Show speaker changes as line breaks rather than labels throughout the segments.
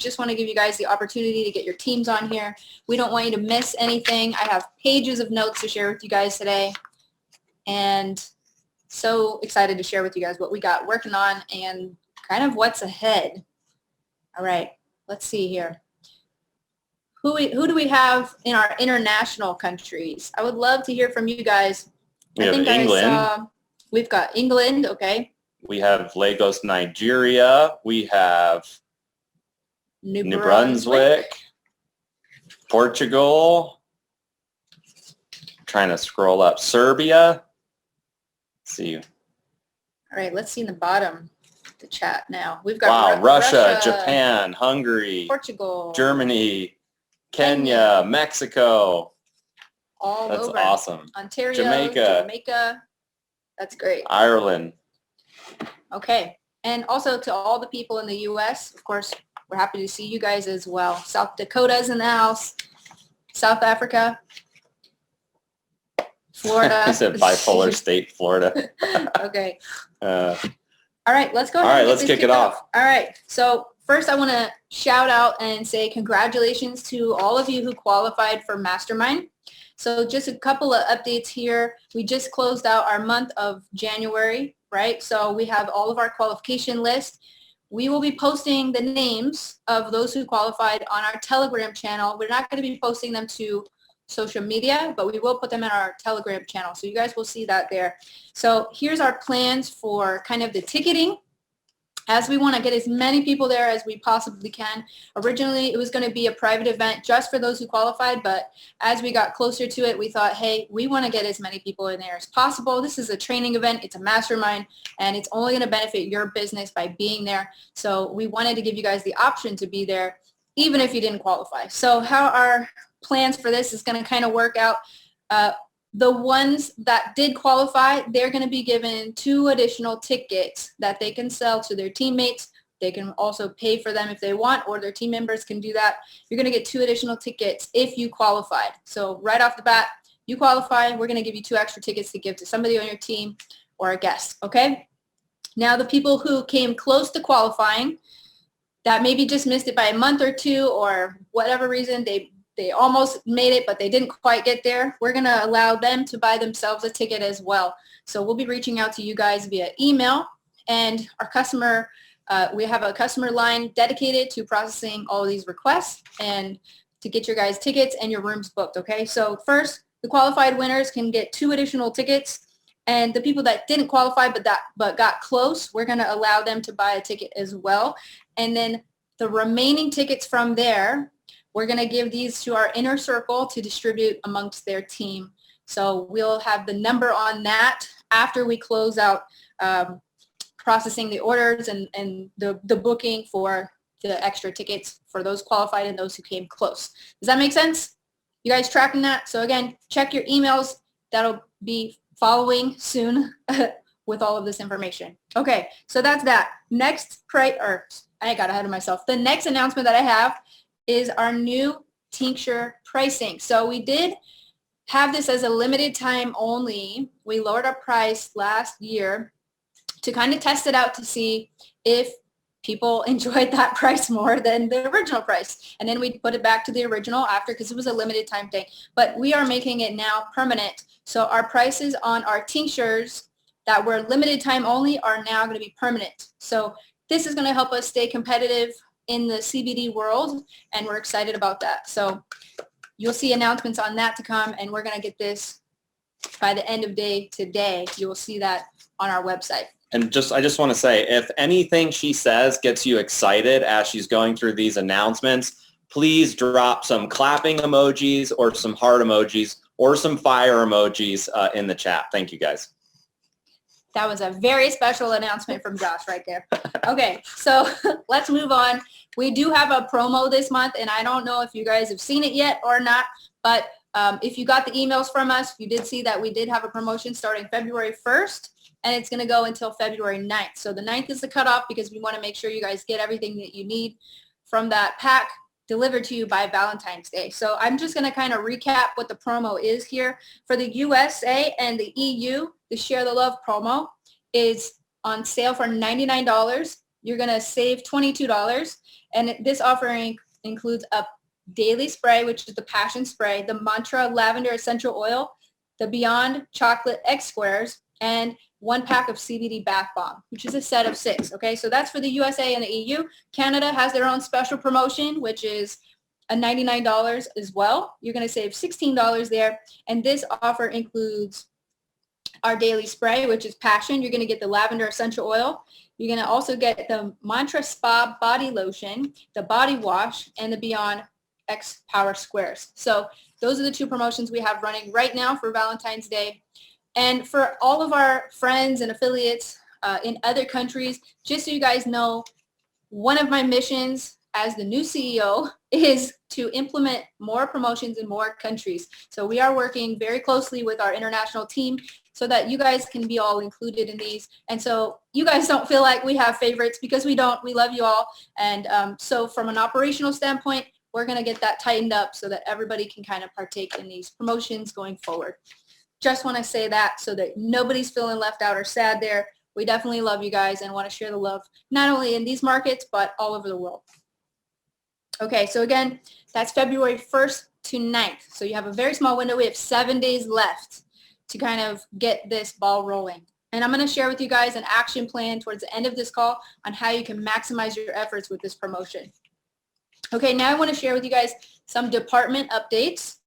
just want to give you guys the opportunity to get your teams on here. We don't want you to miss anything. I have pages of notes to share with you guys today. And so excited to share with you guys what we got working on and kind of what's ahead. All right, let's see here. Who do we have in our international countries? I would love to hear from you guys.
We have England.
We've got England, okay.
We have Lagos, Nigeria. We have New Brunswick, Portugal. Trying to scroll up. Serbia. Let's see.
All right, let's see in the bottom of the chat now. We've got
Russia, Japan, Hungary,
Portugal,
Germany, Kenya, Mexico.
All
That's
over.
Awesome.
Ontario,
Jamaica.
That's great.
Ireland.
Okay. And also to all the people in the U.S., of course, we're happy to see you guys as well. South Dakota's in the house. South Africa. Florida.
He said bipolar state, Florida.
Okay. All right, let's go ahead.
All right, let's kick it off.
All right. So first I want to shout out and say congratulations to all of you who qualified for Mastermind. So just a couple of updates here. We just closed out our month of January, right? So we have all of our qualification list. We will be posting the names of those who qualified on our Telegram channel. We're not going to be posting them to social media, but we will put them in our Telegram channel. So you guys will see that there. So here's our plans for kind of the ticketing, as we want to get as many people there as we possibly can. Originally, it was going to be a private event just for those who qualified, but as we got closer to it, we thought, hey, we want to get as many people in there as possible. This is a training event. It's a mastermind, and it's only going to benefit your business by being there. So we wanted to give you guys the option to be there, even if you didn't qualify. So how our plans for this is going to kind of work out. The ones that did qualify, they're going to be given 2 additional tickets that they can sell to their teammates. They can also pay for them if they want, or their team members can do that. You're going to get 2 additional tickets if you qualified. So right off the bat, you qualify, we're going to give you 2 extra tickets to give to somebody on your team or a guest, okay? Now the people who came close to qualifying, that maybe just missed it by a month or 2 or whatever reason, they almost made it, but they didn't quite get there. We're going to allow them to buy themselves a ticket as well. So we'll be reaching out to you guys via email, and our customer, we have a customer line dedicated to processing all of these requests and to get your guys tickets and your rooms booked, okay? So first, the qualified winners can get 2 additional tickets, and the people that didn't qualify but got close, we're going to allow them to buy a ticket as well. And then the remaining tickets from there, we're going to give these to our inner circle to distribute amongst their team. So we'll have the number on that after we close out processing the orders and the booking for the extra tickets for those qualified and those who came close. Does that make sense? You guys tracking that? So again, check your emails. That'll be following soon with all of this information. Okay, so that's that. Next, I got ahead of myself. The next announcement that I have is our new tincture pricing. So we did have this as a limited time only. We lowered our price last year to kind of test it out to see if people enjoyed that price more than the original price. And then we put it back to the original after, because it was a limited time thing. But we are making it now permanent. So our prices on our tinctures that were limited time only are now going to be permanent. So this is going to help us stay competitive in the CBD world, and we're excited about that. So you'll see announcements on that to come, and we're going to get this by the end of day today. You will see that on our website.
And I just want to say, if anything she says gets you excited as she's going through these announcements, please drop some clapping emojis or some heart emojis or some fire emojis in the chat. Thank you, guys.
That was a very special announcement from Josh right there. Okay, so let's move on. We do have a promo this month, and I don't know if you guys have seen it yet or not, but if you got the emails from us, you did see that we did have a promotion starting February 1st, and it's going to go until February 9th. So the 9th is the cutoff, because we want to make sure you guys get everything that you need from that pack delivered to you by Valentine's Day. So I'm just going to kind of recap what the promo is here. For the USA and the EU, the Share the Love promo is on sale for $99. you're going to save $22. And this offering includes a daily spray, which is the passion spray, the mantra lavender essential oil, the Beyond chocolate X squares, and 1 pack of CBD bath bomb, which is a set of 6. Okay, so that's for the USA and the EU. Canada has their own special promotion, which is a $99 as well. You're going to save $16 there. And this offer includes our daily spray, which is passion. You're going to get the lavender essential oil. You're going to also get the Mantra Spa body lotion, the body wash, and the Beyond X Power Squares. So those are the 2 promotions we have running right now for Valentine's Day. And for all of our friends and affiliates in other countries, just so you guys know, one of my missions as the new CEO is to implement more promotions in more countries. So we are working very closely with our international team so that you guys can be all included in these. And so you guys don't feel like we have favorites, because we don't. We love you all. And so from an operational standpoint, we're going to get that tightened up so that everybody can kind of partake in these promotions going forward. Just want to say that so that nobody's feeling left out or sad there. We definitely love you guys and want to share the love, not only in these markets, but all over the world. Okay, so again, that's February 1st to 9th. So you have a very small window. We have 7 days left to kind of get this ball rolling. And I'm going to share with you guys an action plan towards the end of this call on how you can maximize your efforts with this promotion. Okay, now I want to share with you guys some department updates.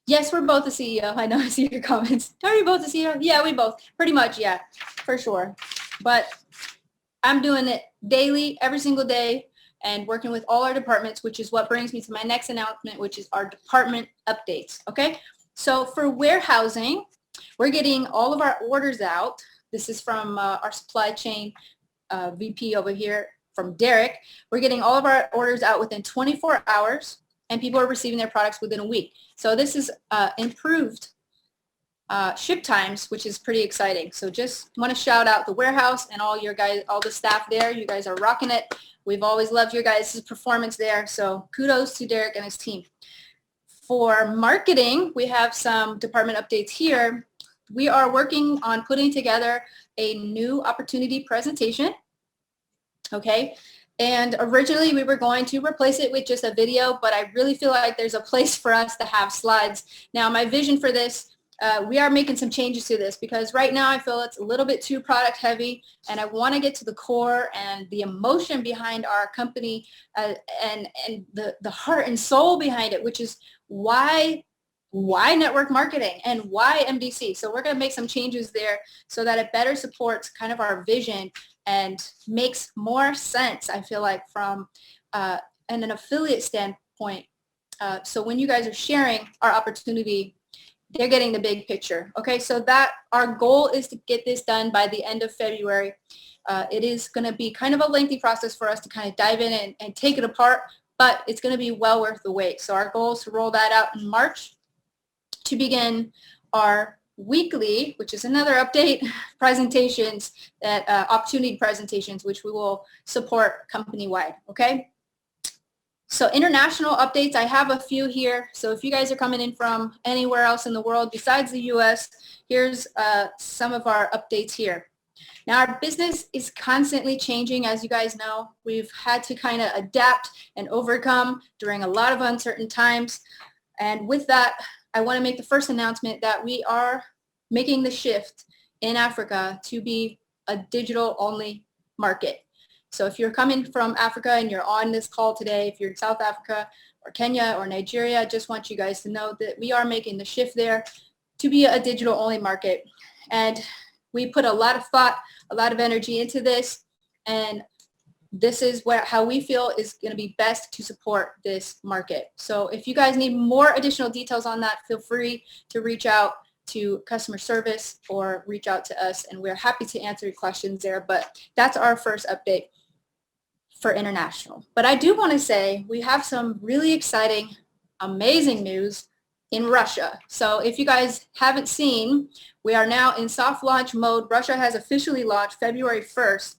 Yes, we're both the CEO. I know, I see your comments. Are you both the CEO? Yeah, we both. Pretty much, yeah, for sure. But I'm doing it daily, every single day, and working with all our departments, which is what brings me to my next announcement, which is our department updates, okay? So for warehousing, we're getting all of our orders out. This is from our supply chain VP over here, from Derek. We're getting all of our orders out within 24 hours, and people are receiving their products within a week. So this is improved ship times, which is pretty exciting. So just want to shout out the warehouse and all your guys, all the staff there. You guys are rocking it. We've always loved your guys' performance there. So kudos to Derek and his team. For marketing, we have some department updates here. We are working on putting together a new opportunity presentation. Okay. And originally we were going to replace it with just a video, but I really feel like there's a place for us to have slides. Now, my vision for this, we are making some changes to this, because right now I feel it's a little bit too product heavy, and I want to get to the core and the emotion behind our company and the heart and soul behind it, which is why network marketing and why MDC. So we're going to make some changes there so that it better supports kind of our vision and makes more sense, I feel like, from an affiliate standpoint. So when you guys are sharing our opportunity, they're getting the big picture. Okay, so that our goal is to get this done by the end of February. It is going to be kind of a lengthy process for us to kind of dive in and take it apart, but it's going to be well worth the wait. So our goal is to roll that out in March to begin our weekly, which is another update, presentations, that opportunity presentations, which we will support company-wide, okay? So international updates, I have a few here. So if you guys are coming in from anywhere else in the world besides the US, here's some of our updates here. Now, our business is constantly changing, as you guys know. We've had to kind of adapt and overcome during a lot of uncertain times. And with that, I want to make the first announcement that we are making the shift in Africa to be a digital-only market. So if you're coming from Africa and you're on this call today, if you're in South Africa or Kenya or Nigeria, I just want you guys to know that we are making the shift there to be a digital-only market. And we put a lot of thought, a lot of energy into this, and this is how we feel is going to be best to support this market. So if you guys need more additional details on that, feel free to reach out to customer service or reach out to us, and we're happy to answer your questions there. But that's our first update for international. But I do want to say we have some really exciting, amazing news in Russia. So if you guys haven't seen, we are now in soft launch mode. Russia has officially launched February 1st.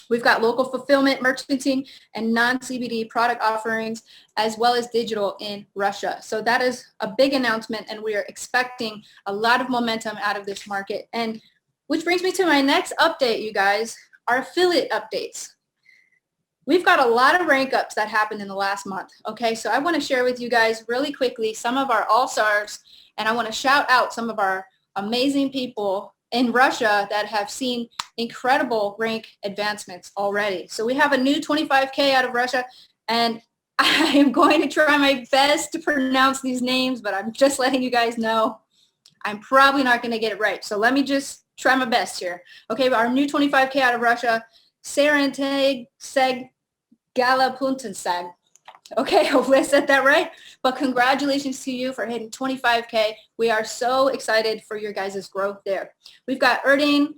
We've got local fulfillment, merchanting, and non-CBD product offerings, as well as digital in Russia. So that is a big announcement, and we are expecting a lot of momentum out of this market. And which brings me to my next update, you guys. our affiliate updates. We've got a lot of rank ups that happened in the last month. Okay, so I want to share with you guys really quickly some of our all-stars, and I want to shout out some of our amazing people in Russia that have seen incredible rank advancements already. So we have a new 25K out of Russia, and I am going to try my best to pronounce these names, but I'm just letting you guys know I'm probably not going to get it right. So let me just try my best here. Okay, but our new 25K out of Russia, Saranteg Seg Galapuntensag. Okay, hopefully I said that right. But congratulations to you for hitting 25K. We are so excited for your guys' growth there. We've got Erding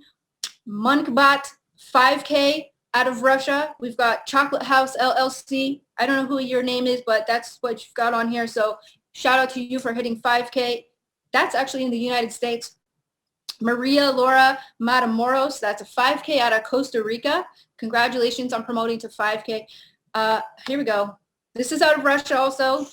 Munkbot 5K out of Russia. We've got Chocolate House LLC. I don't know who your name is, but that's what you've got on here. So shout out to you for hitting 5K. That's actually in the United States. Maria Laura Matamoros, that's a 5K out of Costa Rica. Congratulations on promoting to 5K. Here we go. This is out of Russia also.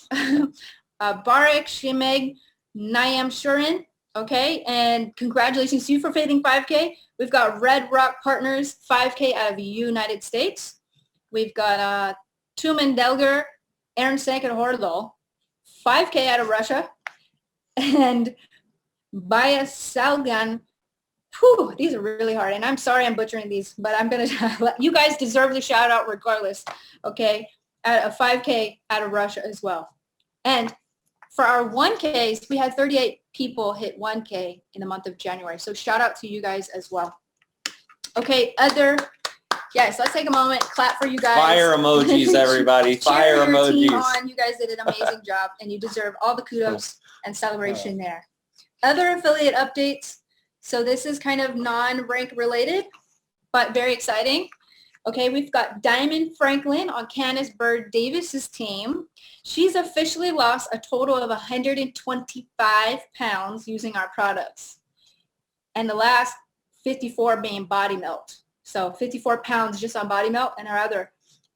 Barek Shimeg Nayam Shurin. Okay, and congratulations to you for hitting 5K. We've got Red Rock Partners 5K out of the United States. We've got Tumen Delger Aaron Sanket Hordal 5K out of Russia. And Baya Salgan. Whew, these are really hard, and I'm sorry I'm butchering these, but I'm going to, you guys deserve the shout out regardless, okay, at a 5K out of Russia as well. And for our 1Ks, we had 38 people hit 1K in the month of January, so shout out to you guys as well. Okay, yes, let's take a moment, clap for you guys.
Fire emojis, everybody, fire emojis.
You guys did an amazing job, and you deserve all the kudos and celebration there. Other affiliate updates. So this is kind of non-rank related, but very exciting. Okay, we've got Diamond Franklin on Candice Bird Davis's team. She's officially lost a total of 125 pounds using our products. And the last 54 being body melt. So 54 pounds just on body melt and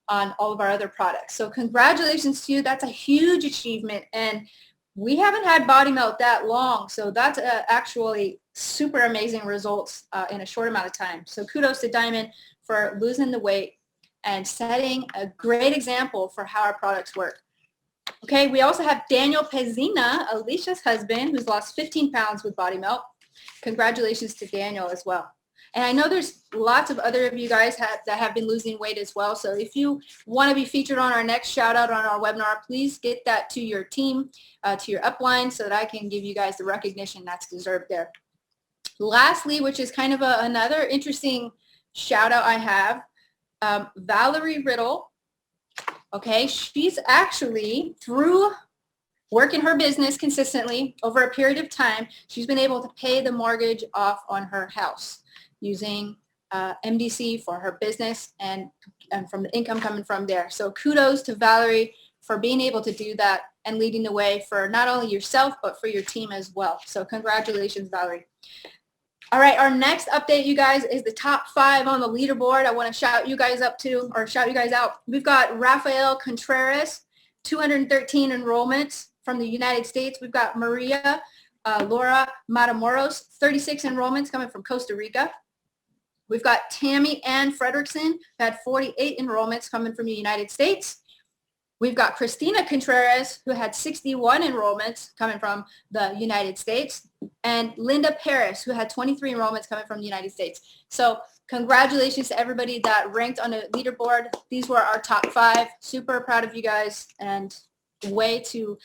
on all of our other products. So congratulations to you. That's a huge achievement. And we haven't had body melt that long. So that's actually super amazing results in a short amount of time. So kudos to Diamond for losing the weight and setting a great example for how our products work. Okay, we also have Daniel Pezzina, Alicia's husband, who's lost 15 pounds with body melt. Congratulations to Daniel as well. And I know there's lots of other of you guys that have been losing weight as well. So if you want to be featured on our next shout out on our webinar, please get that to your team, to your upline, so that I can give you guys the recognition that's deserved there. Lastly, which is kind of another interesting shout out I have, Valerie Riddle. Okay, she's actually, through working her business consistently over a period of time, she's been able to pay the mortgage off on her house using MDC for her business and from the income coming from there. So kudos to Valerie for being able to do that and leading the way for not only yourself, but for your team as well. So congratulations, Valerie. All right, our next update, you guys, is the top 5 on the leaderboard. I want to shout you guys up to, or shout you guys out. We've got Rafael Contreras, 213 enrollments from the United States. We've got Maria Laura Matamoros, 36 enrollments coming from Costa Rica. We've got Tammy Ann Fredrickson, who had 48 enrollments coming from the United States. We've got Christina Contreras, who had 61 enrollments coming from the United States, and Linda Paris, who had 23 enrollments coming from the United States. So congratulations to everybody that ranked on the leaderboard. These were our top 5. Super proud of you guys, and way to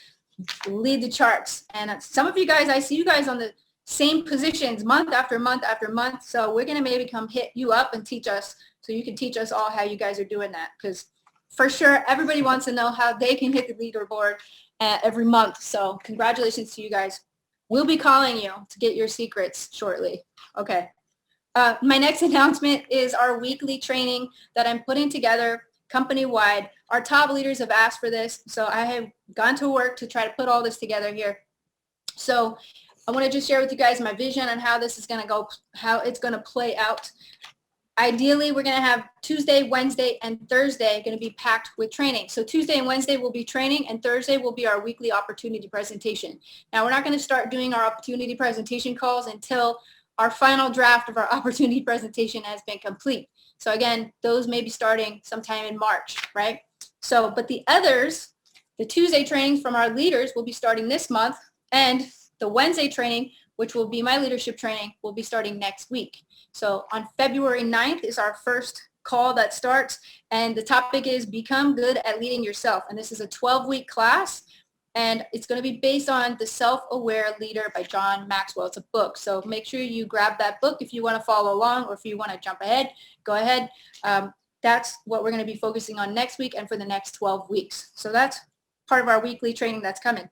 lead the charts. And some of you guys, I see you guys on the same positions month after month after month. So we're going to maybe come hit you up and teach us, so you can teach us all how you guys are doing that, because for sure everybody wants to know how they can hit the leaderboard every month. So congratulations to you guys. We'll be calling you to get your secrets shortly. Okay. My next announcement is our weekly training that I'm putting together company-wide. Our top leaders have asked for this, so I have gone to work to try to put all this together here. So I want to just share with you guys my vision on how this is going to go, how it's going to play out. Ideally, we're going to have Tuesday, Wednesday, and Thursday going to be packed with training. So Tuesday and Wednesday will be training, and Thursday will be our weekly opportunity presentation. Now, we're not going to start doing our opportunity presentation calls until our final draft of our opportunity presentation has been complete. So again, those may be starting sometime in March, right? So, but the others, the Tuesday trainings from our leaders will be starting this month, and the Wednesday training, which will be my leadership training, will be starting next week. So on February 9th is our first call that starts, and the topic is Become Good at Leading Yourself. And this is a 12-week class, and it's going to be based on The Self-Aware Leader by John Maxwell. It's a book, so make sure you grab that book if you want to follow along, or if you want to jump ahead, go ahead. That's what we're going to be focusing on next week and for the next 12 weeks. So that's part of our weekly training that's coming.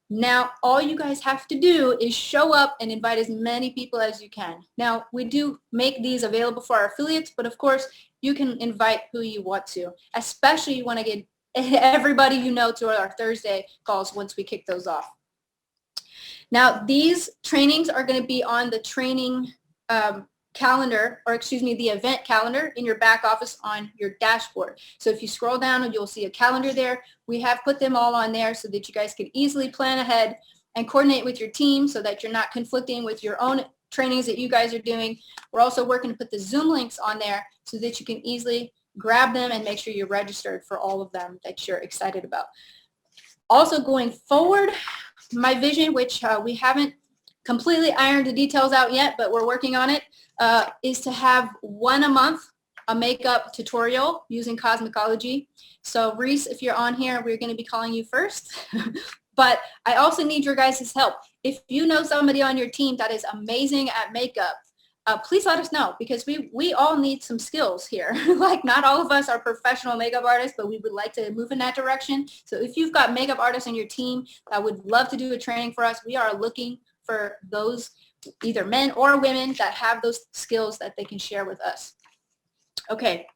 Now, all you guys have to do is show up and invite as many people as you can. Now, we do make these available for our affiliates, but of course, you can invite who you want to, especially you want to get everybody you know to our Thursday calls once we kick those off. Now, these trainings are going to be on the training calendar, or excuse me, the event calendar in your back office on your dashboard. So if you scroll down, you'll see a calendar there. We have put them all on there so that you guys can easily plan ahead and coordinate with your team so that you're not conflicting with your own trainings that you guys are doing. We're also working to put the Zoom links on there so that you can easily grab them and make sure you're registered for all of them that you're excited about. Also going forward, my vision, which we haven't completely ironed the details out yet, but we're working on it, is to have one a month, a makeup tutorial using cosmetology. So Reese, if you're on here, we're going to be calling you first. But I also need your guys' help. If you know somebody on your team that is amazing at makeup, please let us know, because we all need some skills here. Like, not all of us are professional makeup artists, but we would like to move in that direction. So if you've got makeup artists on your team that would love to do a training for us, we are looking for those either men or women that have those skills that they can share with us. Okay.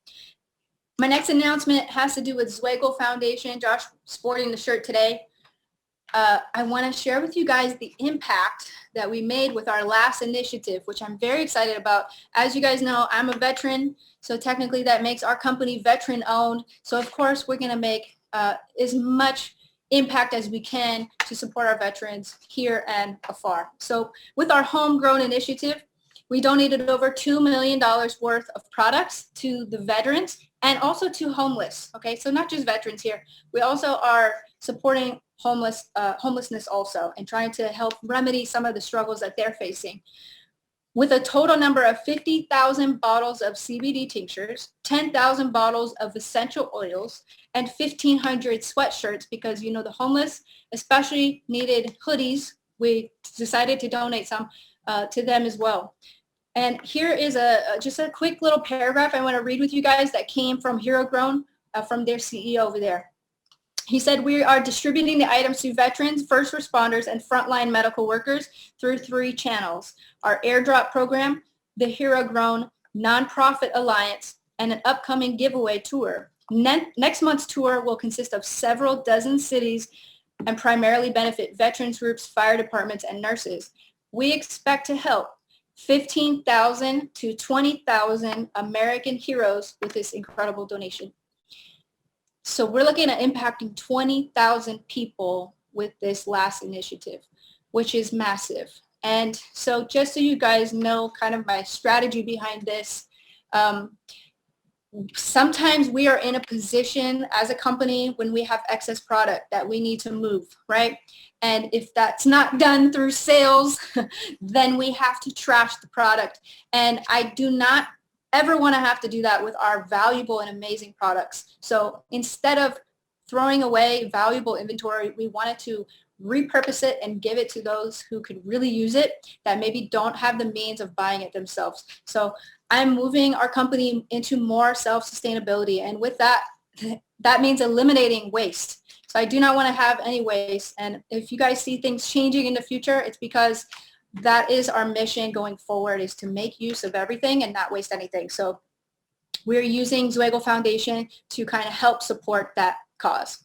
My next announcement has to do with Zweigel Foundation. Josh sporting the shirt today. I want to share with you guys the impact that we made with our last initiative, which I'm very excited about. As you guys know, I'm a veteran, so technically that makes our company veteran owned. So of course we're going to make as much impact as we can to support our veterans here and afar. So with our homegrown initiative, we donated over $2 million worth of products to the veterans and also to homeless. Okay, so not just veterans here. We also are supporting homelessness also, and trying to help remedy some of the struggles that they're facing. With a total number of 50,000 bottles of CBD tinctures, 10,000 bottles of essential oils, and 1,500 sweatshirts, because you know the homeless especially needed hoodies. We decided to donate some to them as well. And here is just a quick little paragraph I want to read with you guys that came from Hero Grown, from their CEO over there. He said, we are distributing the items to veterans, first responders, and frontline medical workers through 3 channels: our airdrop program, the Hero Grown Nonprofit Alliance, and an upcoming giveaway tour. Next month's tour will consist of several dozen cities and primarily benefit veterans groups, fire departments, and nurses. We expect to help 15,000 to 20,000 American heroes with this incredible donation. So we're looking at impacting 20,000 people with this last initiative, which is massive. And so just so you guys know kind of my strategy behind this, sometimes we are in a position as a company when we have excess product that we need to move, right? And if that's not done through sales, then we have to trash the product. And I do not ever want to have to do that with our valuable and amazing products. So instead of throwing away valuable inventory, we wanted to repurpose it and give it to those who could really use it, that maybe don't have the means of buying it themselves. So I'm moving our company into more self-sustainability. And with that, that means eliminating waste. So I do not want to have any waste. And if you guys see things changing in the future, it's because that is our mission going forward, is to make use of everything and not waste anything. So we're using Zweigel Foundation to kind of help support that cause.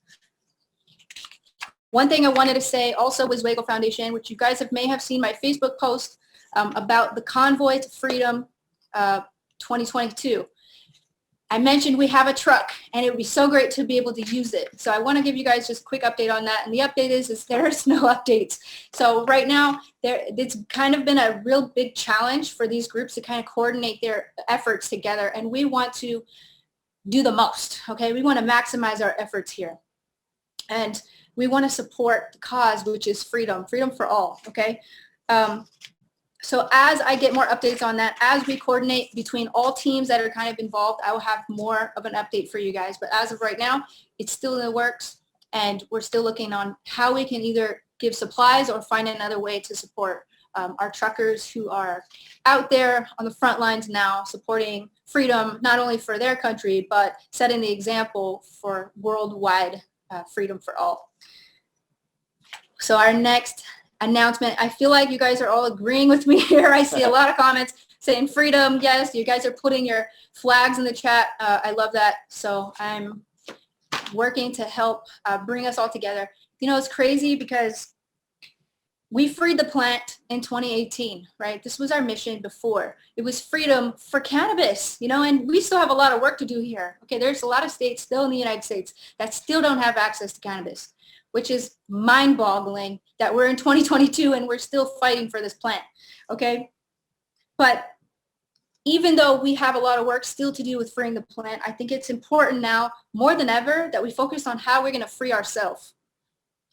One thing I wanted to say also with Zweigel Foundation, which you guys may have seen my Facebook post about the Convoy to Freedom 2022. I mentioned we have a truck, and it would be so great to be able to use it. So I want to give you guys just a quick update on that. And the update is there's no updates. So right now, it's kind of been a real big challenge for these groups to kind of coordinate their efforts together. And we want to do the most, okay? We want to maximize our efforts here. And we want to support the cause, which is freedom for all, okay? So as I get more updates on that, as we coordinate between all teams that are kind of involved, I will have more of an update for you guys. But as of right now, it's still in the works, and we're still looking on how we can either give supplies or find another way to support our truckers who are out there on the front lines now supporting freedom, not only for their country, but setting the example for worldwide freedom for all. So our next announcement, I feel like you guys are all agreeing with me here. I see a lot of comments saying freedom. Yes, you guys are putting your flags in the chat. I love that. So I'm working to help bring us all together. You know, it's crazy because we freed the plant in 2018, right? This was our mission before. It was freedom for cannabis, you know, and we still have a lot of work to do here. Okay, there's a lot of states still in the United States that still don't have access to cannabis, which is mind-boggling that we're in 2022 and we're still fighting for this plant, okay? But even though we have a lot of work still to do with freeing the plant, I think it's important now more than ever that we focus on how we're gonna free ourselves.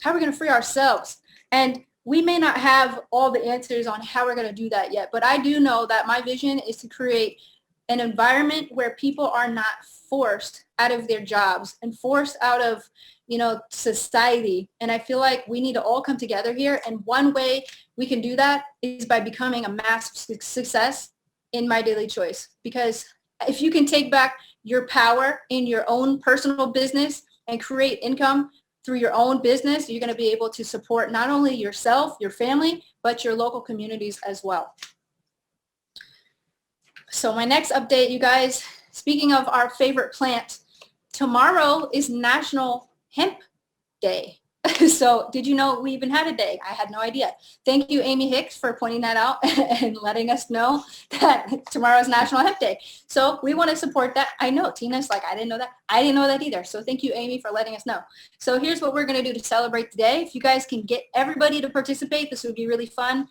How we're gonna free ourselves. And we may not have all the answers on how we're gonna do that yet, but I do know that my vision is to create an environment where people are not forced out of their jobs and forced out of, you know, society. And I feel like we need to all come together here. And one way we can do that is by becoming a massive success in MyDailyChoice. Because if you can take back your power in your own personal business and create income through your own business, you're going to be able to support not only yourself, your family, but your local communities as well. So my next update, you guys, speaking of our favorite plant, tomorrow is National Hemp Day. So did you know we even had a day? I had no idea. Thank you, Amy Hicks, for pointing that out and letting us know that tomorrow is National Hemp Day. So we want to support that. I know, Tina's like, I didn't know that. I didn't know that either. So thank you, Amy, for letting us know. So here's what we're going to do to celebrate today. If you guys can get everybody to participate, this would be really fun.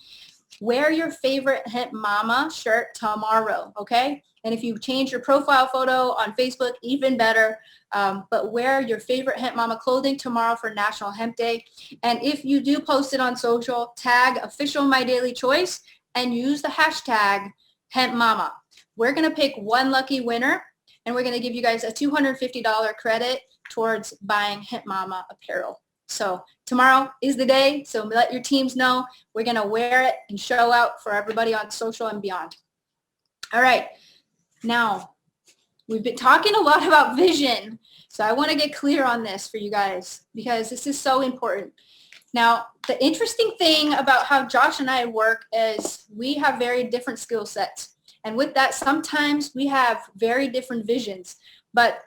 Wear your favorite Hemp Mama shirt tomorrow, okay? And if you change your profile photo on Facebook, even better. But wear your favorite Hemp Mama clothing tomorrow for National Hemp Day. And if you do post it on social, tag official MyDailyChoice and use the hashtag Hemp Mama. We're going to pick one lucky winner, and we're going to give you guys a $250 credit towards buying Hemp Mama apparel. So tomorrow is the day, so let your teams know. We're going to wear it and show out for everybody on social and beyond. All right. Now, we've been talking a lot about vision, so I want to get clear on this for you guys because this is so important. Now, the interesting thing about how Josh and I work is we have very different skill sets. And with that, sometimes we have very different visions, but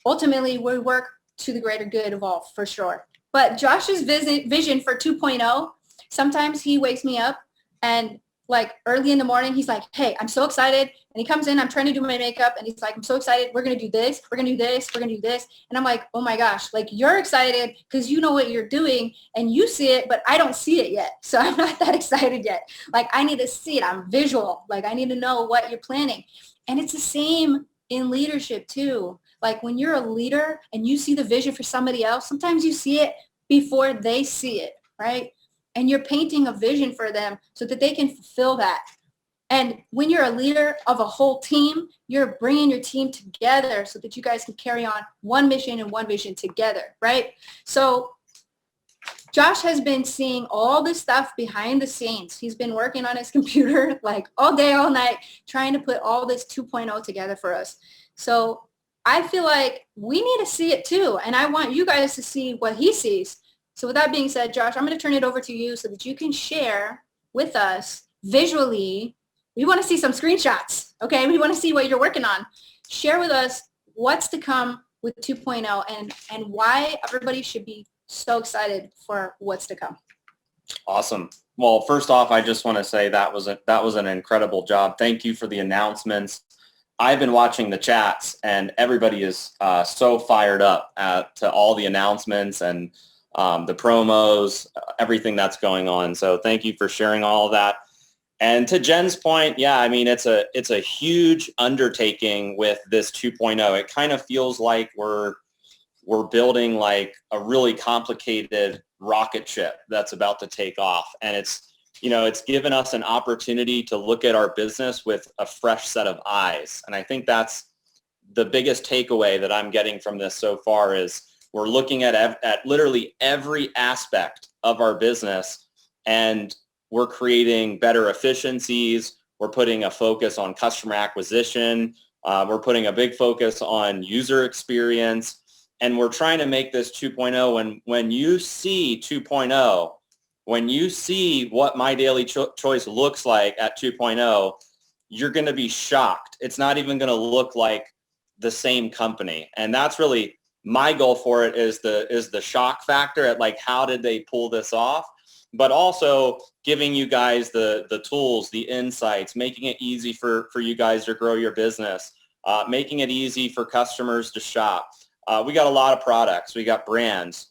ultimately we work to the greater good of all, for sure. But Josh's vision for 2.0, sometimes he wakes me up and like early in the morning, he's like, hey, I'm so excited. And he comes in, I'm trying to do my makeup. And he's like, I'm so excited. We're going to do this. We're going to do this. We're going to do this. And I'm like, oh my gosh, like you're excited because you know what you're doing and you see it, but I don't see it yet. So I'm not that excited yet. Like I need to see it. I'm visual. Like I need to know what you're planning. And it's the same in leadership too. Like when you're a leader and you see the vision for somebody else, sometimes you see it before they see it, right? And you're painting a vision for them so that they can fulfill that. And when you're a leader of a whole team, you're bringing your team together so that you guys can carry on one mission and one vision together, right? So Josh has been seeing all this stuff behind the scenes. He's been working on his computer like all day, all night, trying to put all this 2.0 together for us. So I feel like we need to see it too. And I want you guys to see what he sees. So with that being said, Josh, I'm going to turn it over to you so that you can share with us visually. We want to see some screenshots, okay? We want to see what you're working on. Share with us what's to come with 2.0 and why everybody should be so excited for what's to come.
Awesome. Well, first off, I just want to say that was an incredible job. Thank you for the announcements. I've been watching the chats, and everybody is so fired up to all the announcements and the promos, everything that's going on. So thank you for sharing all of that. And to Jen's point, yeah, I mean, it's a huge undertaking with this 2.0. It kind of feels like we're building like a really complicated rocket ship that's about to take off. And it's given us an opportunity to look at our business with a fresh set of eyes. And I think that's the biggest takeaway that I'm getting from this so far is we're looking at literally every aspect of our business, and we're creating better efficiencies. We're putting a focus on customer acquisition. We're putting a big focus on user experience. And we're trying to make this 2.0. When you see 2.0, when you see what My Daily Choice looks like at 2.0, you're going to be shocked. It's not even going to look like the same company. And that's really my goal for it, is the shock factor at like, how did they pull this off? But also giving you guys the tools, the insights, making it easy for you guys to grow your business, making it easy for customers to shop. We got a lot of products. We got brands,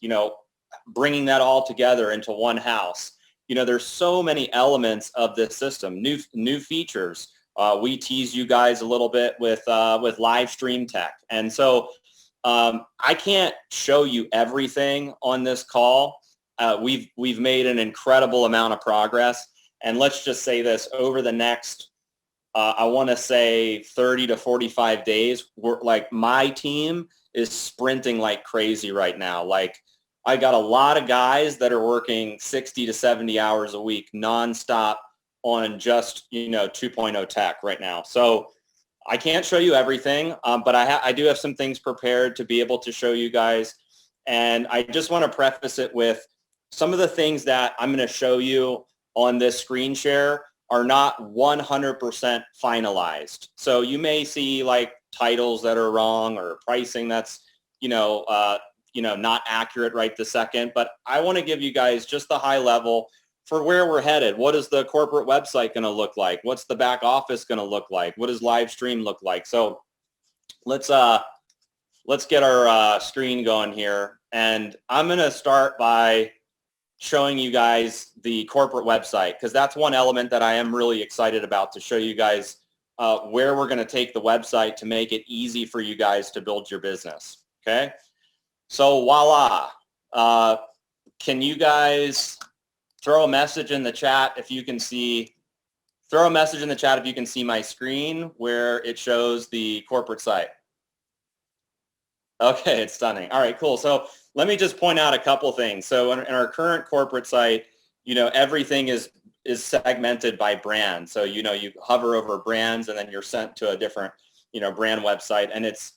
bringing that all together into one house. There's so many elements of this system, new features. We tease you guys a little bit with live stream tech. And so I can't show you everything on this call. We've made an incredible amount of progress. And let's just say this, over the next, I want to say 30 to 45 days, my team is sprinting like crazy right now. Like, I got a lot of guys that are working 60 to 70 hours a week nonstop on just, 2.0 tech right now. So I can't show you everything, but I do have some things prepared to be able to show you guys. And I just want to preface it with some of the things that I'm going to show you on this screen share are not 100% finalized. So you may see like titles that are wrong or pricing that's, not accurate right this second, but I want to give you guys just the high level for where we're headed. What is the corporate website going to look like? What's the back office going to look like? What does live stream look like? So let's get our screen going here. And I'm going to start by showing you guys the corporate website, because that's one element that I am really excited about, to show you guys where we're going to take the website to make it easy for you guys to build your business. Okay. So voila. Can you guys throw a message in the chat if you can see, my screen where it shows the corporate site? Okay, it's stunning. All right, cool. So let me just point out a couple things. So in our current corporate site, everything is segmented by brand. So, you hover over brands and then you're sent to a different, brand website. And it's,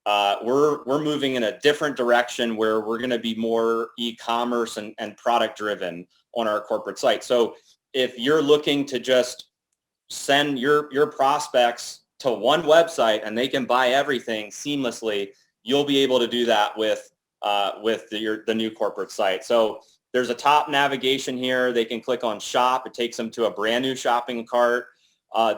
we're moving in a different direction where we're going to be more e-commerce and product driven on our corporate site. So if you're looking to just send your prospects to one website and they can buy everything seamlessly, you'll be able to do that with the new corporate site. So there's a top navigation here. They can click on shop. It takes them to a brand new shopping cart.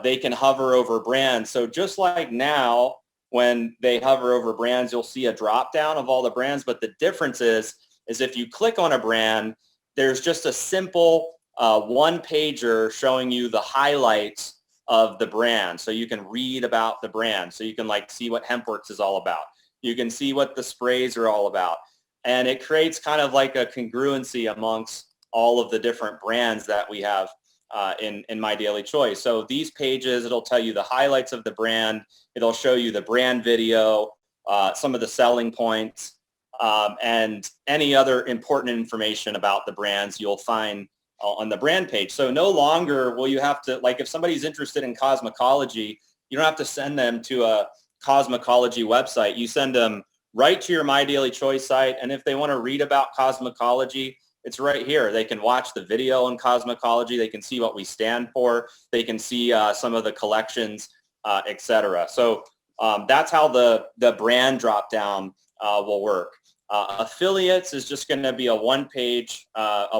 They can hover over brands. So just like now, when they hover over brands, you'll see a drop down of all the brands. But the difference is if you click on a brand, there's just a simple one pager showing you the highlights of the brand. So you can read about the brand. So you can see what HempWorks is all about. You can see what the sprays are all about. And it creates kind of like a congruency amongst all of the different brands that we have in MyDailyChoice. So these pages, it'll tell you the highlights of the brand. It'll show you the brand video, some of the selling points, and any other important information about the brands you'll find on the brand page. So no longer will you have to, if somebody's interested in cosmetology, you don't have to send them to a cosmetology website. You send them right to your MyDailyChoice site. And if they want to read about cosmetology, it's right here. They can watch the video on cosmetology. They can see what we stand for. They can see some of the collections, etc. So that's how the brand drop down will work. Affiliates is just going to be a one page, on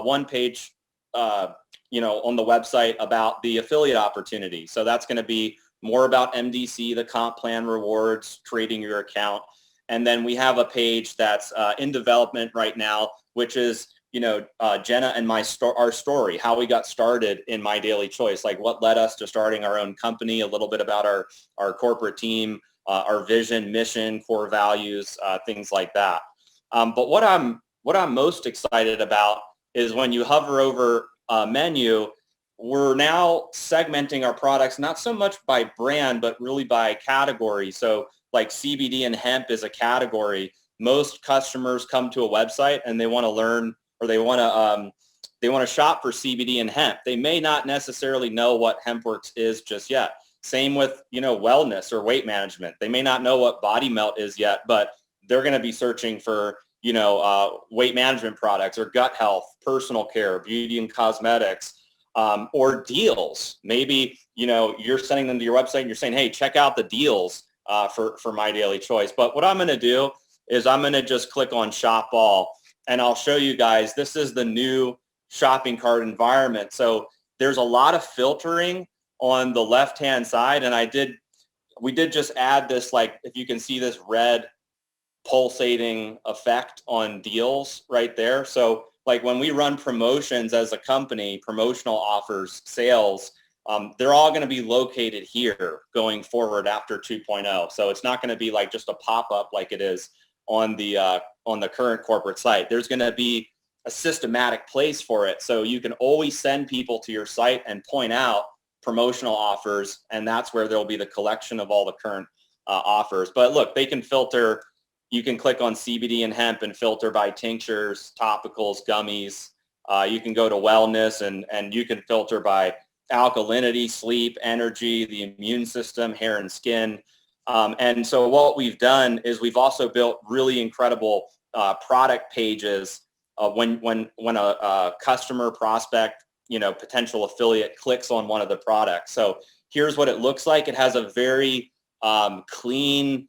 the website about the affiliate opportunity. So that's going to be more about MDC, the comp plan rewards, creating your account. And then we have a page that's in development right now, which is, Jenna and our story, how we got started in MyDailyChoice, like what led us to starting our own company, a little bit about our corporate team, our vision, mission, core values, things like that. But what I'm most excited about is when you hover over menu, we're now segmenting our products, not so much by brand, but really by category. So like CBD and hemp is a category. Most customers come to a website and they want to learn, or they want to shop for CBD and hemp. They may not necessarily know what HempWorks is just yet. Same with, wellness or weight management. They may not know what Body Melt is yet, but they're going to be searching for, weight management products or gut health, personal care, beauty and cosmetics, or deals. Maybe, you're sending them to your website and you're saying, hey, check out the deals for MyDailyChoice. But what I'm going to do is I'm going to just click on Shop All, and I'll show you guys, this is the new shopping cart environment. So there's a lot of filtering on the left-hand side. And we did just add this, like, if you can see this red pulsating effect on deals right there. So like when we run promotions as a company, promotional offers, sales, they're all going to be located here going forward after 2.0. So it's not going to be like just a pop-up like it is on the current corporate site. There's going to be a systematic place for it. So you can always send people to your site and point out promotional offers, and that's where there'll be the collection of all the current offers. But look, they can filter. You can click on CBD and hemp and filter by tinctures, topicals, gummies. You can go to wellness and you can filter by alkalinity, sleep, energy, the immune system, hair and skin. And so what we've done is we've also built really incredible product pages when a customer, prospect, potential affiliate clicks on one of the products. So here's what it looks like. It has a very clean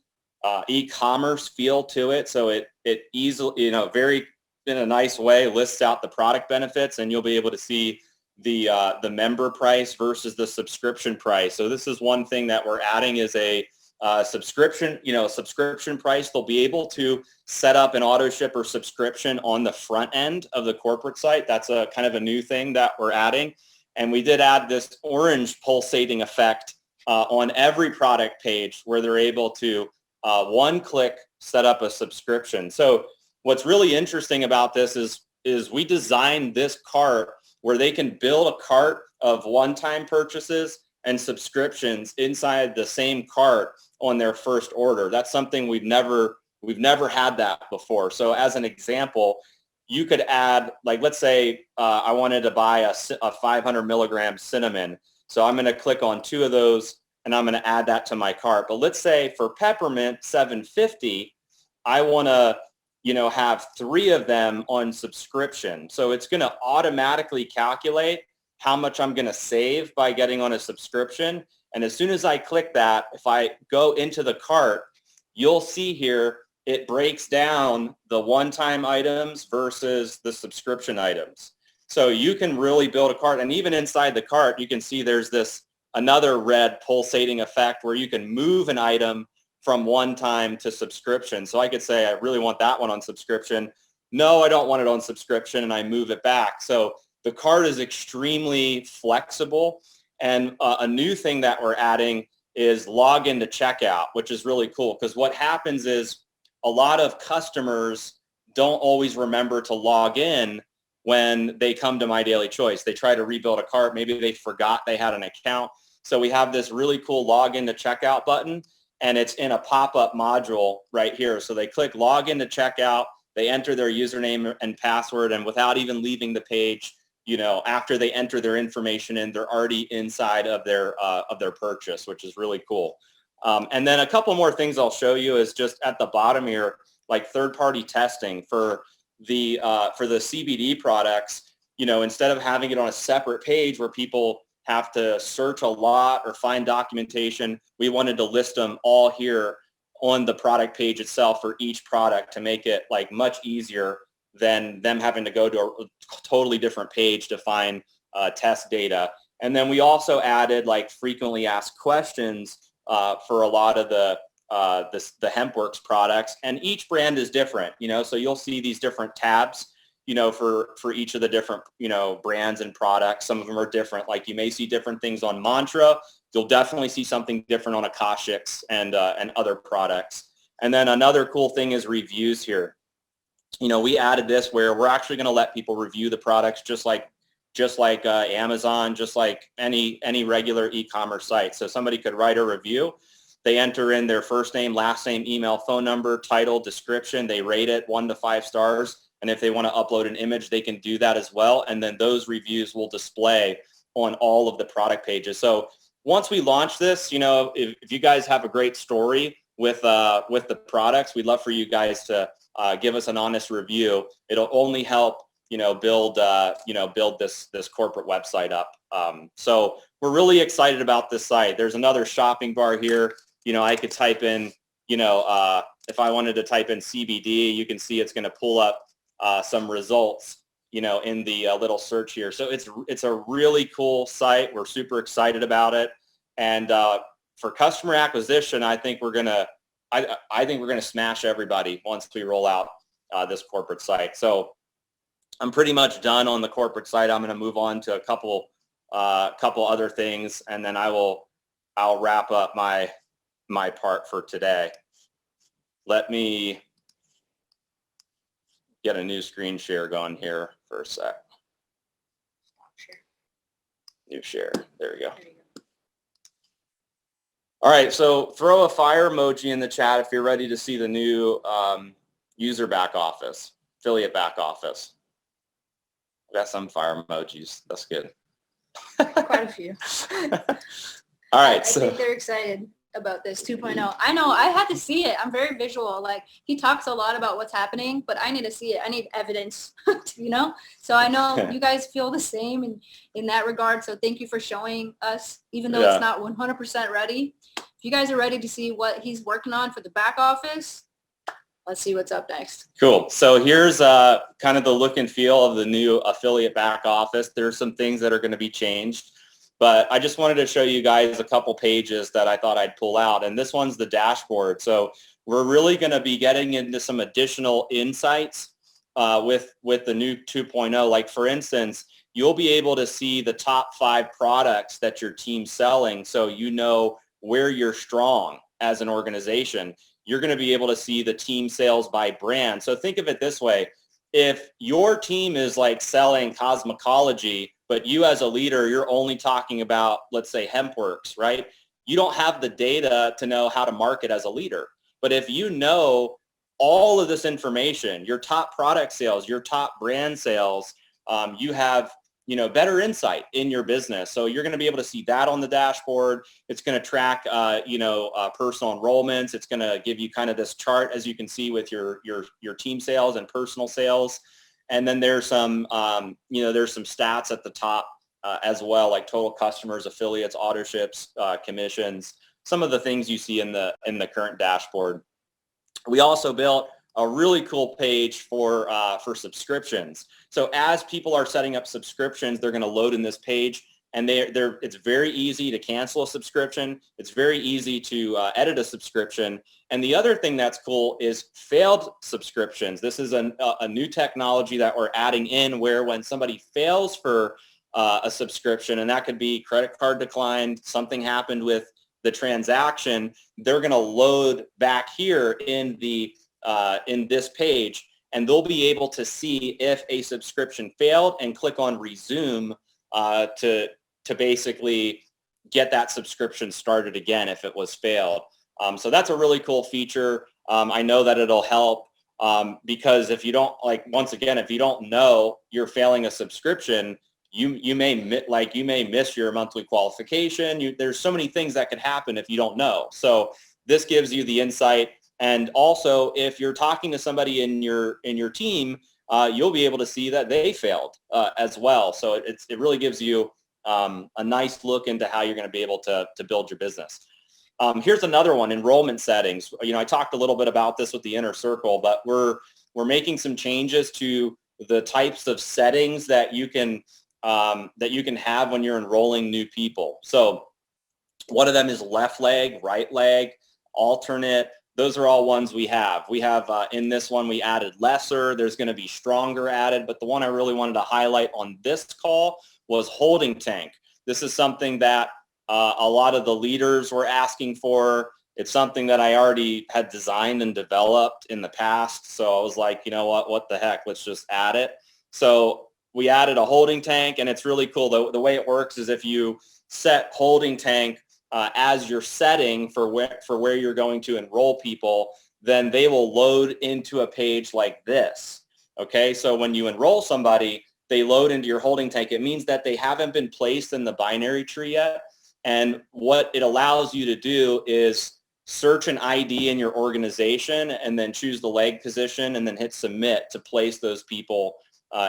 e-commerce feel to it. So it easily, very in a nice way lists out the product benefits, and you'll be able to see the member price versus the subscription price. So this is one thing that we're adding is a subscription price. They'll be able to set up an auto ship or subscription on the front end of the corporate site. That's a kind of a new thing that we're adding. And we did add this orange pulsating effect on every product page where they're able to one click set up a subscription. So what's really interesting about this is we designed this cart where they can build a cart of one-time purchases and subscriptions inside the same cart on their first order. That's something we've never had that before. So as an example, you could add, like, let's say I wanted to buy a 500 milligram cinnamon. So I'm going to click on 2 of those and I'm going to add that to my cart. But let's say for peppermint 750, I want to, have 3 of them on subscription. So it's going to automatically calculate how much I'm going to save by getting on a subscription. And as soon as I click that, if I go into the cart, you'll see here, it breaks down the one-time items versus the subscription items. So you can really build a cart. And even inside the cart, you can see there's another red pulsating effect where you can move an item from one time to subscription. So I could say, I really want that one on subscription. No, I don't want it on subscription, and I move it back. So the cart is extremely flexible. And a new thing that we're adding is login to checkout, which is really cool, because what happens is a lot of customers don't always remember to log in when they come to MyDailyChoice. They try to rebuild a cart. Maybe they forgot they had an account. So we have this really cool login to checkout button, and it's in a pop-up module right here. So they click login to checkout, they enter their username and password, and without even leaving the page, after they enter their information in, they're already inside of their purchase, which is really cool. And then a couple more things I'll show you is just at the bottom here, like third-party testing for the CBD products. Instead of having it on a separate page where people have to search a lot or find documentation, we wanted to list them all here on the product page itself for each product to make it like much easier than them having to go to a totally different page to find test data. And then we also added like frequently asked questions for a lot of the HempWorks products, and each brand is different, so you'll see these different tabs, for each of the different, brands and products. Some of them are different. Like you may see different things on Mantra. You'll definitely see something different on Akashics and other products. And then another cool thing is reviews here. We added this where we're actually going to let people review the products just like Amazon, just like any regular e-commerce site. So somebody could write a review. They enter in their first name, last name, email, phone number, title, description. They rate it 1 to 5 stars. And if they want to upload an image, they can do that as well. And then those reviews will display on all of the product pages. So once we launch this, if you guys have a great story with the products, we'd love for you guys to give us an honest review. It'll only help, build this corporate website up. So we're really excited about this site. There's another shopping bar here. I could type in, if I wanted to type in CBD, you can see it's going to pull up some results, in the little search here. So it's a really cool site. We're super excited about it. And for customer acquisition, I think we're gonna smash everybody once we roll out this corporate site. So I'm pretty much done on the corporate site. I'm going to move on to a couple other things, and then I'll wrap up my part for today. Let me get a new screen share going here for a sec. New share. There we go. All right, so throw a fire emoji in the chat if you're ready to see the new user back office, affiliate back office. Got some fire emojis. That's good.
Quite a few.
All right.
I think they're excited about this 2.0. I know I had to see it. I'm very visual. Like he talks a lot about what's happening, but I need to see it. I need evidence, So I know you guys feel the same in that regard. So thank you for showing us, even though it's not 100% ready. If you guys are ready to see what he's working on for the back office, let's see what's up next.
Cool. So here's kind of the look and feel of the new affiliate back office. There's some things that are going to be changed, but I just wanted to show you guys a couple pages that I thought I'd pull out. And this one's the dashboard. So we're really going to be getting into some additional insights with the new 2.0. Like for instance, you'll be able to see the top 5 products that your team's selling, so you know where you're strong as an organization. You're going to be able to see the team sales by brand. So think of it this way. If your team is like selling cosmetology, but you as a leader, you're only talking about, let's say, HempWorks, right? You don't have the data to know how to market as a leader. But if you know all of this information, your top product sales, your top brand sales, you have better insight in your business. So you're going to be able to see that on the dashboard. It's going to track, personal enrollments. It's going to give you kind of this chart, as you can see, with your team sales and personal sales. And then there's some, there's some stats at the top as well, like total customers, affiliates, autoships, commissions, some of the things you see in the current dashboard. We also built a really cool page for subscriptions. So as people are setting up subscriptions, they're going to load in this page, and it's very easy to cancel a subscription. It's very easy to edit a subscription. And the other thing that's cool is failed subscriptions. This is a new technology that we're adding in, where when somebody fails for a subscription, and that could be credit card declined, something happened with the transaction, they're going to load back here in this page, and they'll be able to see if a subscription failed and click on resume to basically get that subscription started again if it was failed. So that's a really cool feature. I know that it'll help because if you don't, once again, if you don't know you're failing a subscription, you may miss your monthly qualification. There's so many things that could happen if you don't know. So this gives you the insight. And also, if you're talking to somebody in your team, you'll be able to see that they failed as well. So it really gives you a nice look into how you're going to be able to build your business. Here's another one, enrollment settings. I talked a little bit about this with the inner circle, but we're making some changes to the types of settings that you can that you can have when you're enrolling new people. So one of them is left leg, right leg, alternate. Those are all ones we have. We have in this one, we added lesser. There's going to be stronger added. But the one I really wanted to highlight on this call was holding tank. This is something that a lot of the leaders were asking for. It's something that I already had designed and developed in the past. So I was like, you know what the heck, let's just add it. So we added a holding tank, and it's really cool. The way it works is if you set holding tank as your setting for where you're going to enroll people, then they will load into a page like this. Okay, so when you enroll somebody, they load into your holding tank. It means that they haven't been placed in the binary tree yet. And what it allows you to do is search an ID in your organization and then choose the leg position and then hit submit to place those people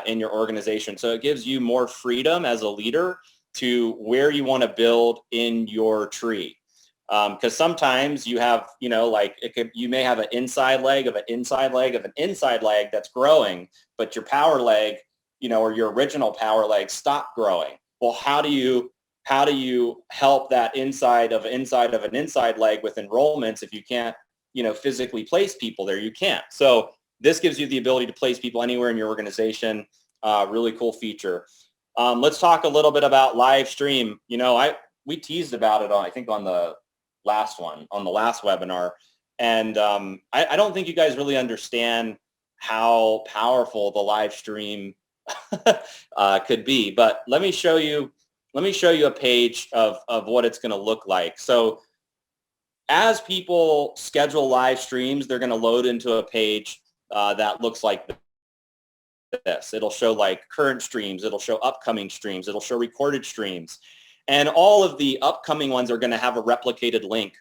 in your organization. So it gives you more freedom as a leader to where you want to build in your tree. Because sometimes you have, like you may have an inside leg of an inside leg of an inside leg that's growing, but your power leg, or your original power leg stopped growing. Well, how do you help that inside of an inside leg with enrollments if you can't, physically place people there? You can't. So this gives you the ability to place people anywhere in your organization. Really cool feature. Let's talk a little bit about live stream. We teased about it on the last webinar. And I don't think you guys really understand how powerful the live stream could be. But let me show you a page of what it's going to look like. So as people schedule live streams, they're going to load into a page that looks like this. It'll show like current streams. It'll show upcoming streams. It'll show recorded streams. And all of the upcoming ones are going to have a replicated link.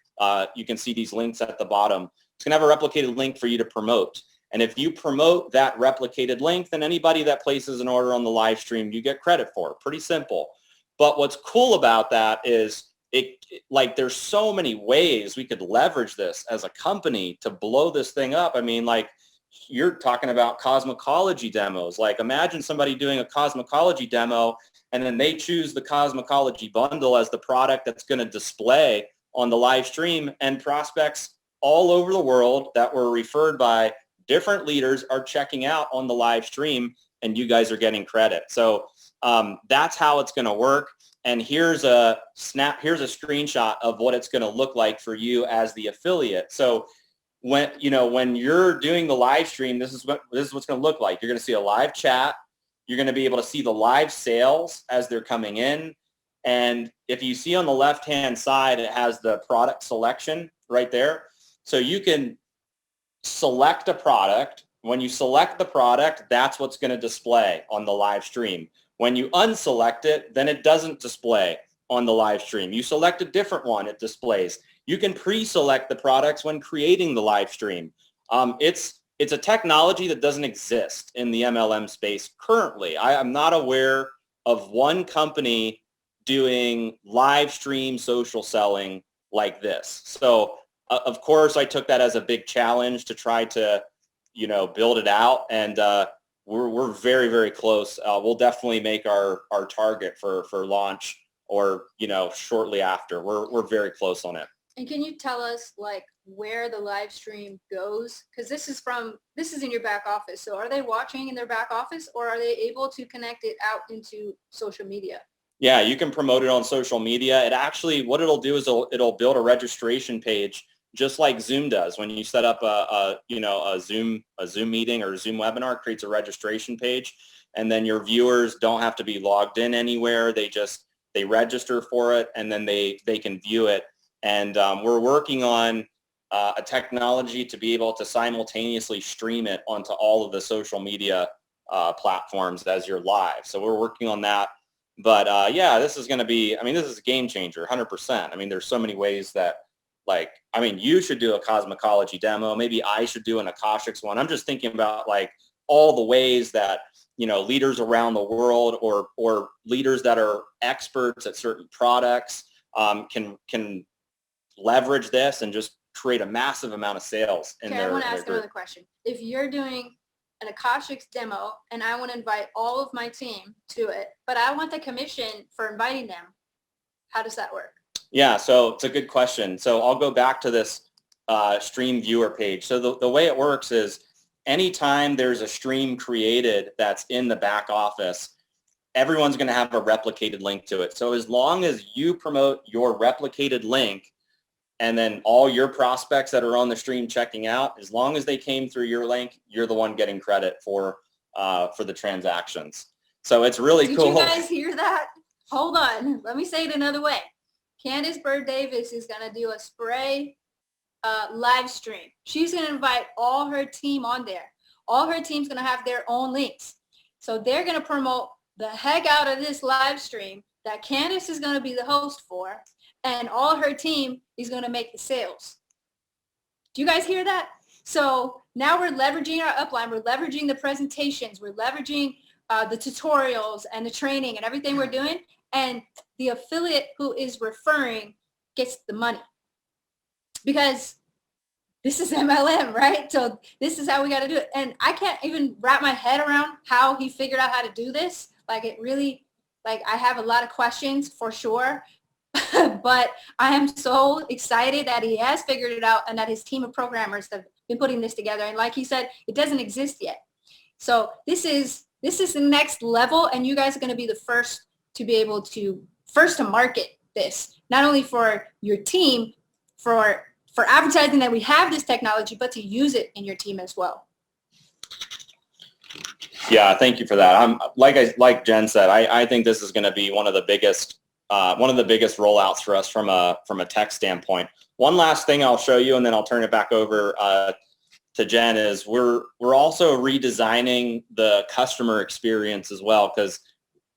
You can see these links at the bottom. It's going to have a replicated link for you to promote. And if you promote that replicated link, then anybody that places an order on the live stream, you get credit for. Pretty simple. But what's cool about that is there's so many ways we could leverage this as a company to blow this thing up. I mean, like you're talking about cosmetology demos. Like imagine somebody doing a cosmetology demo and then they choose the cosmetology bundle as the product that's going to display on the live stream, and prospects all over the world that were referred by different leaders are checking out on the live stream, and you guys are getting credit. So that's how it's going to work. And here's a screenshot of what it's going to look like for you as the affiliate. So when you're doing the live stream, this is what's going to look like. You're going to see a live chat. You're going to be able to see the live sales as they're coming in. And if you see on the left-hand side, it has the product selection right there. So you can select a product. When you select the product, that's what's going to display on the live stream. When you unselect it, then it doesn't display on the live stream. You select a different one, it displays. You can pre-select the products when creating the live stream. It's a technology that doesn't exist in the MLM space currently. I'm not aware of one company doing live stream social selling like this. So of course, I took that as a big challenge to try to, build it out. And we're very, very close. We'll definitely make our target for launch or, shortly after. We're very close on it.
And can you tell us where the live stream goes? Because this is in your back office. So are they watching in their back office, or are they able to connect it out into social media?
Yeah, you can promote it on social media. It actually, what it'll do is it'll build a registration page just like Zoom does. When you set up a Zoom meeting or a Zoom webinar, it creates a registration page, and then your viewers don't have to be logged in anywhere. They register for it, and then they can view it. And we're working on a technology to be able to simultaneously stream it onto all of the social media platforms as you're live. So we're working on that. But this is going to be, this is a game changer, 100%. There's so many ways that, you should do a cosmetology demo. Maybe I should do an Akashics one. I'm just thinking about all the ways that, leaders around the world or leaders that are experts at certain products can leverage this and just create a massive amount of sales in their
I want to ask
group.
another question. If you're doing an Akashics demo, and I want to invite all of my team to it, but I want the commission for inviting them. How does that work?
Yeah, so it's a good question. So I'll go back to this stream viewer page. So the way it works is anytime there's a stream created that's in the back office, everyone's going to have a replicated link to it. So as long as you promote your replicated link, and then all your prospects that are on the stream checking out, as long as they came through your link, you're the one getting credit for the transactions. So it's really cool.
Did you guys hear that? Hold on. Let me say it another way. Candace Bird Davis is going to do a spray live stream. She's going to invite all her team on there. All her team's going to have their own links. So they're going to promote the heck out of this live stream that Candace is going to be the host for, and all her team is going to make the sales. Do you guys hear that? So now we're leveraging our upline. We're leveraging the presentations. We're leveraging the tutorials and the training and everything we're doing. And the affiliate who is referring gets the money. Because this is MLM, right? So this is how we got to do it. And I can't even wrap my head around how he figured out how to do this. Like it really, like I have a lot of questions for sure. But I am so excited that he has figured it out and that his team of programmers have been putting this together. And like he said, it doesn't exist yet. So this is the next level, and you guys are going to be the first to be able to market this, not only for your team, for advertising that we have this technology, but to use it in your team as well.
Yeah, thank you for that. Like Jen said, I think this is going to be one of the biggest rollouts for us from a tech standpoint. One last thing I'll show you, and then I'll turn it back over to Jen, is we're also redesigning the customer experience as well, because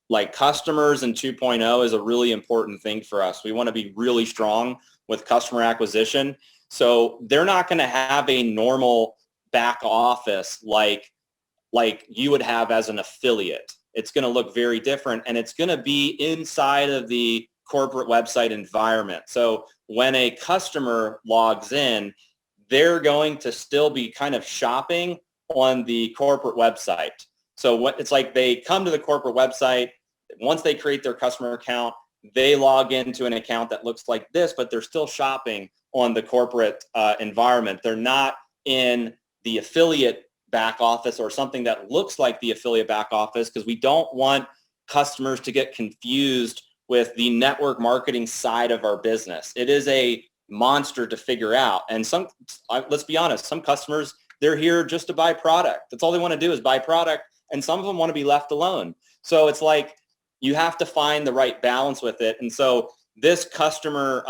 like customers in 2.0 is a really important thing for us. We want to be really strong with customer acquisition. So they're not going to have a normal back office like you would have as an affiliate. It's going to look very different, and it's going to be inside of the corporate website environment. So when a customer logs in, they're going to still be kind of shopping on the corporate website. So it's like they come to the corporate website. Once they create their customer account, they log into an account that looks like this, but they're still shopping on the corporate environment. They're not in the affiliate back office or something that looks like the affiliate back office, because we don't want customers to get confused with the network marketing side of our business. It is a monster to figure out. And let's be honest, some customers, they're here just to buy product. That's all they want to do is buy product. And some of them want to be left alone. So it's like you have to find the right balance with it. And so this customer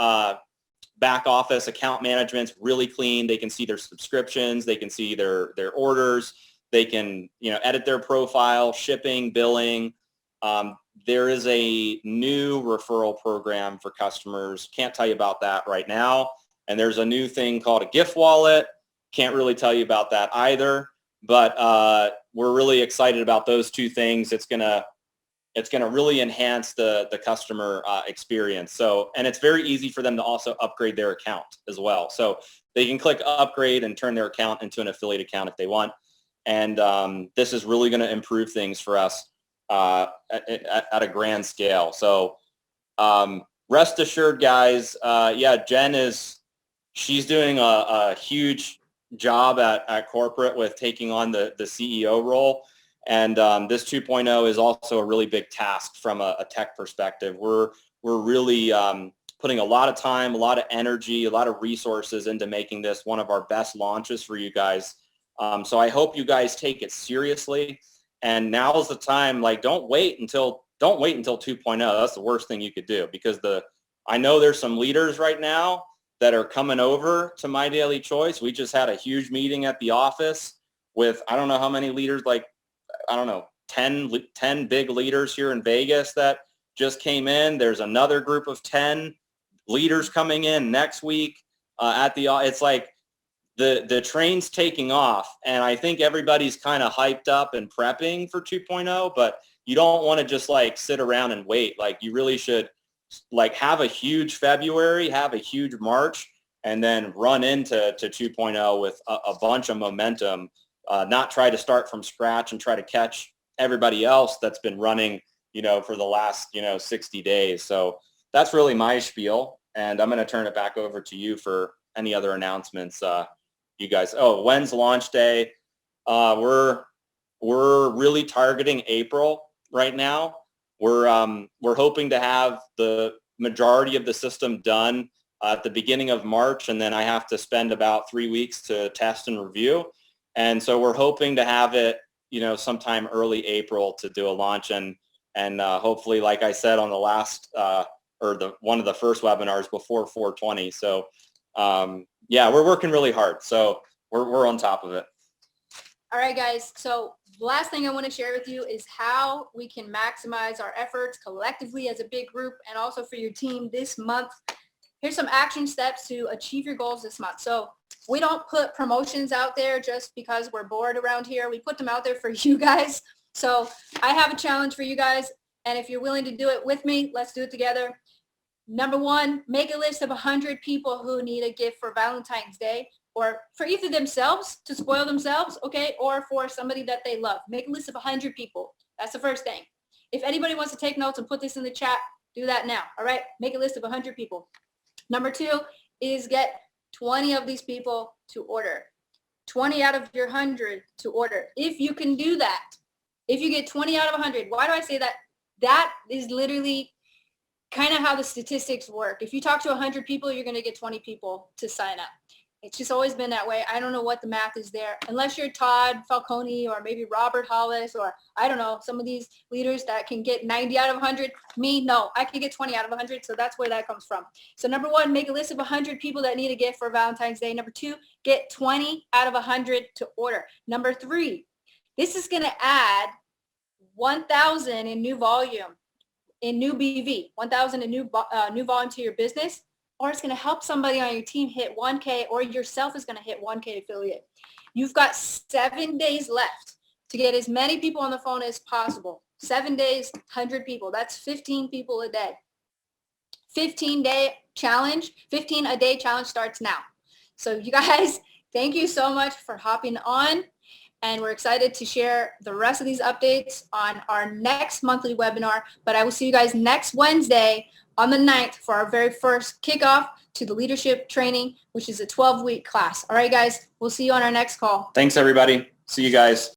back office account management's really clean. They can see their subscriptions. They can see their orders. They can, edit their profile, shipping, billing. There is a new referral program for customers. Can't tell you about that right now. And there's a new thing called a gift wallet. Can't really tell you about that either. But we're really excited about those two things. It's gonna really enhance the customer experience. So, and it's very easy for them to also upgrade their account as well. So they can click upgrade and turn their account into an affiliate account if they want. And this is really going to improve things for us at a grand scale. So rest assured, guys. Jen she's doing a huge job at corporate with taking on the CEO role. And this 2.0 is also a really big task from a tech perspective. We're really putting a lot of time, a lot of energy, a lot of resources into making this one of our best launches for you guys. So I hope you guys take it seriously. And now is the time. Like, don't wait until 2.0. That's the worst thing you could do, because I know there's some leaders right now that are coming over to MyDailyChoice. We just had a huge meeting at the office with, I don't know how many leaders, 10 big leaders here in Vegas that just came in. There's another group of 10 leaders coming in next week it's like the train's taking off, and I think everybody's kind of hyped up and prepping for 2.0, but you don't want to just sit around and wait. You really should have a huge February, have a huge March, and then run into 2.0 with a bunch of momentum. not try to start from scratch and try to catch everybody else that's been running, for the last, 60 days. So that's really my spiel. And I'm going to turn it back over to you for any other announcements. You guys, when's launch day? We're really targeting April right now. We're hoping to have the majority of the system done at the beginning of March, and then I have to spend about 3 weeks to test and review. And so we're hoping to have it, sometime early April to do a launch, and hopefully, like I said on the last one of the first webinars before 420. So we're working really hard. So we're on top of it.
All right, guys. So the last thing I want to share with you is how we can maximize our efforts collectively as a big group and also for your team this month. Here's some action steps to achieve your goals this month. So we don't put promotions out there just because we're bored around here. We put them out there for you guys. So I have a challenge for you guys. And if you're willing to do it with me, let's do it together. Number one, make a list of 100 people who need a gift for Valentine's Day, or for either themselves to spoil themselves, okay, or for somebody that they love. Make a list of 100 people. That's the first thing. If anybody wants to take notes and put this in the chat, do that now, all right? Make a list of 100 people. Number two is get 20 of these people to order. 20 out of your 100 to order. If you can do that, if you get 20 out of 100, why do I say that? That is literally kind of how the statistics work. If you talk to 100 people, you're going to get 20 people to sign up. It's just always been that way. I don't know what the math is there. Unless you're Todd Falcone or maybe Robert Hollis or I don't know, some of these leaders that can get 90 out of 100. Me, no, I can get 20 out of 100. So that's where that comes from. So number one, make a list of 100 people that need a gift for Valentine's Day. Number two, get 20 out of 100 to order. Number three, this is going to add 1,000 in new volume, in new BV, 1,000 in new volume to your business. Or it's going to help somebody on your team hit 1K, or yourself is going to hit 1K affiliate. You've got 7 days left to get as many people on the phone as possible. 7 days, 100 people. That's 15 people a day. 15-day challenge, 15 a day challenge starts now. So you guys, thank you so much for hopping on. And we're excited to share the rest of these updates on our next monthly webinar. But I will see you guys next Wednesday on the 9th for our very first kickoff to the leadership training, which is a 12-week class. All right, guys, we'll see you on our next call.
Thanks, everybody. See you guys.